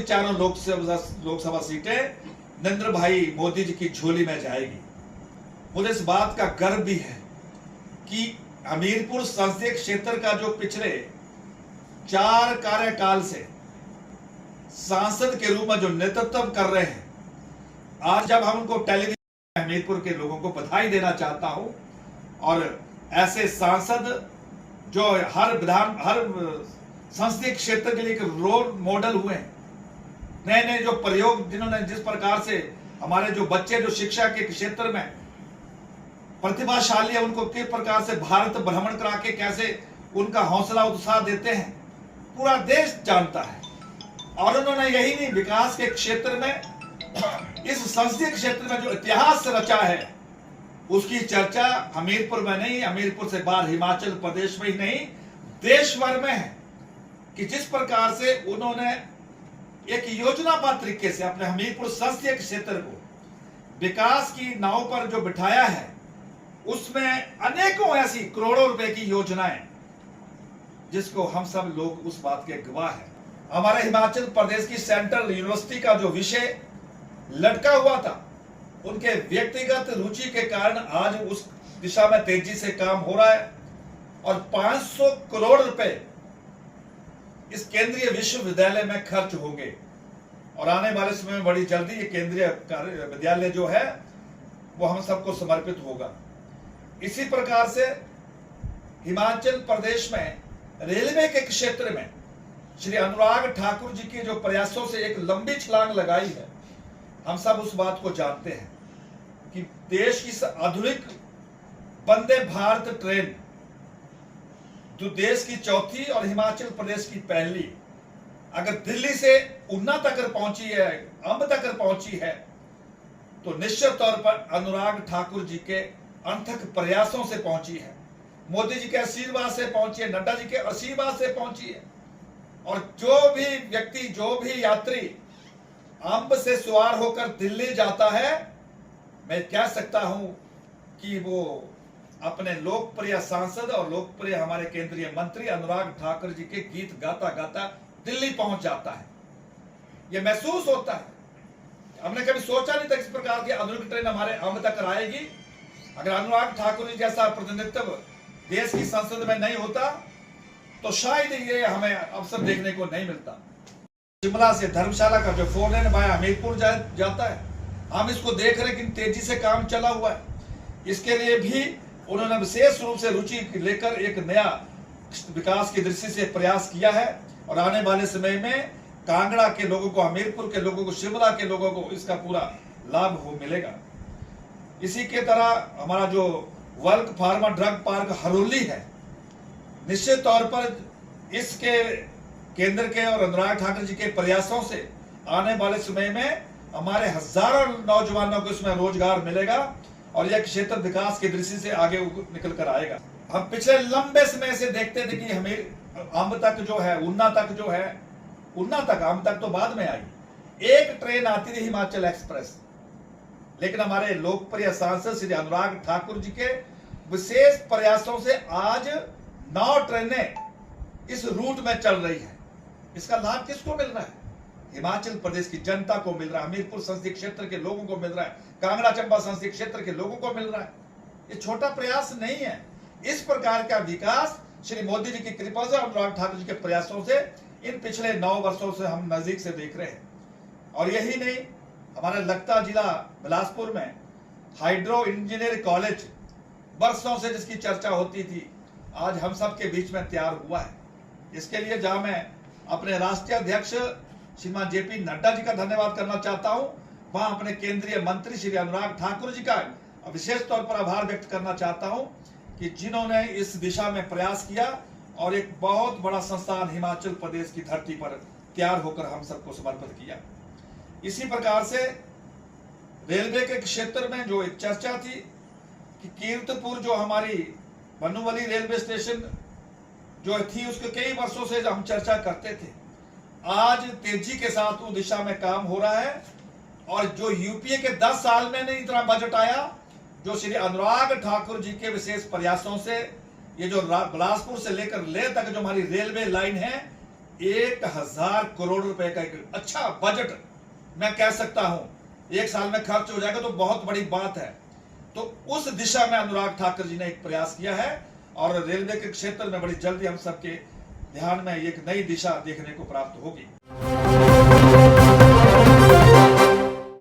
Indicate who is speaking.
Speaker 1: चारों लोकसभा सीटें नरेंद्र भाई मोदी जी की झोली में जाएगी। मुझे इस बात का गर्व भी है कि हमीरपुर संसदीय क्षेत्र का जो पिछले 4 कार्यकाल से सांसद के रूप में जो नेतृत्व कर रहे हैं, आज जब हम उनको टेलीविजन हमीरपुर के लोगों को बधाई देना चाहता हूं। और ऐसे सांसद जो हर संसदीय क्षेत्र के लिए एक रोल मॉडल हुए हैं, नए नए जो प्रयोग जिन्होंने जिस प्रकार से हमारे जो बच्चे जो शिक्षा के क्षेत्र में प्रतिभाशाली है, उनको किस प्रकार से भारत भ्रमण करा के कैसे उनका हौसला उत्साह देते हैं, पूरा देश जानता है। और उन्होंने यही नहीं, विकास के क्षेत्र में इस संसदीय क्षेत्र में जो इतिहास रचा है उसकी चर्चा हमीरपुर में नहीं, हमीरपुर से बाहर हिमाचल प्रदेश में ही नहीं, देश भर में है कि जिस प्रकार से उन्होंने एक योजनाबद्ध तरीके से अपने हमीरपुर संसदीय क्षेत्र को विकास की नाव पर जो बिठाया है, उसमें अनेकों ऐसी करोड़ों रुपए की योजनाएं जिसको हम सब लोग उस बात के गवाह हैं। हमारे हिमाचल प्रदेश की सेंट्रल यूनिवर्सिटी का जो विषय लटका हुआ था, उनके व्यक्तिगत रुचि के कारण आज उस दिशा में तेजी से काम हो रहा है और 500 करोड़ रुपए इस केंद्रीय विश्वविद्यालय में खर्च होंगे और आने वाले समय में बड़ी जल्दी ये केंद्रीय विद्यालय जो है वो हम सबको समर्पित होगा। इसी प्रकार से हिमाचल प्रदेश में रेलवे के क्षेत्र में श्री अनुराग ठाकुर जी के जो प्रयासों से एक लंबी छलांग लगाई है, हम सब उस बात को जानते हैं कि देश की आधुनिक वंदे भारत ट्रेन जो देश की चौथी और हिमाचल प्रदेश की पहली, अगर दिल्ली से ऊना तक पहुंची है, अंब तक पहुंची है, तो निश्चित तौर पर अनुराग ठाकुर जी के अथक प्रयासों से पहुंची है, मोदी जी के आशीर्वाद से पहुंची है, नड्डा जी के आशीर्वाद से पहुंची है। और जो भी व्यक्ति, जो भी यात्री अंब से सवार होकर दिल्ली जाता है, मैं कह सकता हूं कि वो अपने लोकप्रिय सांसद और लोकप्रिय हमारे केंद्रीय मंत्री अनुराग ठाकुर जी के गीत गाता गाता दिल्ली पहुंच जाता है। यह महसूस होता है। हमने कभी सोचा नहीं था इस प्रकार की आधुनिक ट्रेन हमारे अंब तक आएगी। अगर अनुराग ठाकुर जी जैसा प्रतिनिधित्व देश की संसद में नहीं होता तो शायद ये हमें अवसर देखने को नहीं मिलता। शिमला से धर्मशाला का जो 4 लेन वाया हमीरपुर जाता है, हम इसको देख रहे हैं कि तेजी से काम चला हुआ है। इसके लिए भी उन्होंने विशेष रूप से रुचि लेकर एक नया विकास की दृष्टि से प्रयास किया है और आने वाले समय में कांगड़ा के लोगों को, हमीरपुर के लोगों को, शिमला के लोगों को इसका पूरा लाभ हो मिलेगा। इसी के तरह हमारा जो world pharma drug park Haroli है, निश्चित तौर पर इसके केंद्र के और अनुराग ठाकुर जी के प्रयासों से आने वाले समय में हमारे हजारों नौजवानों को इसमें रोजगार मिलेगा और यह क्षेत्र विकास की दृष्टि से आगे निकल कर आएगा। हम पिछले लंबे समय से देखते थे कि हमें अंब तक जो है, ऊना तक जो है, ऊना तक, अंब तक तो बाद में आई, एक ट्रेन आती थी हिमाचल एक्सप्रेस, लेकिन हमारे लोकप्रिय सांसद श्री अनुराग ठाकुर जी के विशेष प्रयासों से आज 9 ट्रेनें इस रूट में चल रही है। इसका लाभ किसको मिल रहा है? हिमाचल प्रदेश की जनता को मिल रहा है, हमीरपुर संसदीय क्षेत्र के लोगों को मिल रहा है, कांगड़ा चंबा संसदीय क्षेत्र के लोगों को मिल रहा है। ये छोटा प्रयास नहीं है। इस प्रकार का विकास श्री मोदी जी की कृपा से, अनुराग ठाकुर जी के प्रयासों से इन पिछले 9 वर्षों से हम नजदीक से देख रहे हैं। और यही नहीं, हमारे लगता जिला बिलासपुर में हाइड्रो इंजीनियरिंग कॉलेज वर्षों से जिसकी चर्चा होती थी, आज हम सब के बीच में तैयार हुआ है। इसके लिए जहां मैं अपने राष्ट्रीय अध्यक्ष श्रीमान जेपी नड्डा जी का धन्यवाद करना चाहता हूं, वहां अपने केंद्रीय मंत्री श्री अनुराग ठाकुर जी का विशेष तौर पर आभार व्यक्त करना चाहता हूं कि जिन्होंने इस दिशा में प्रयास किया और एक बहुत बड़ा संस्थान हिमाचल प्रदेश की धरती पर तैयार होकर हम सबको समर्पित किया। इसी प्रकार से रेलवे के क्षेत्र में जो एक चर्चा थी कि कीर्तपुर जो हमारी बनूवली रेलवे स्टेशन जो थी, उसके कई वर्षों से हम चर्चा करते थे, आज तेजी के साथ उस दिशा में काम हो रहा है। और जो यूपीए के 10 साल में नहीं इतना बजट आया, जो श्री अनुराग ठाकुर जी के विशेष प्रयासों से ये जो बिलासपुर से लेकर लेह तक जो हमारी रेलवे लाइन है, 1000 करोड़ रुपए का एक अच्छा बजट मैं कह सकता हूं 1 साल में खर्च हो जाएगा, तो बहुत बड़ी बात है। तो उस दिशा में अनुराग ठाकुर जी ने एक प्रयास किया है और रेलवे के क्षेत्र में बड़ी जल्दी हम सबके ध्यान में एक नई दिशा देखने को प्राप्त होगी।